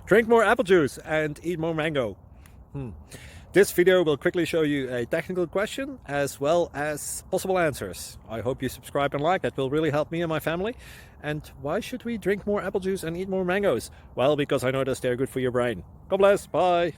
Drink more apple juice and eat more mango. This video will quickly show you a technical question as well as possible answers. I hope you subscribe and like, that will really help me and my family. And why should we drink more apple juice and eat more mangoes? Well, because I noticed they're good for your brain. God bless, bye.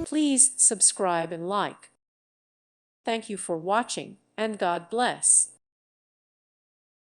Please subscribe and like. Thank you for watching, and God bless.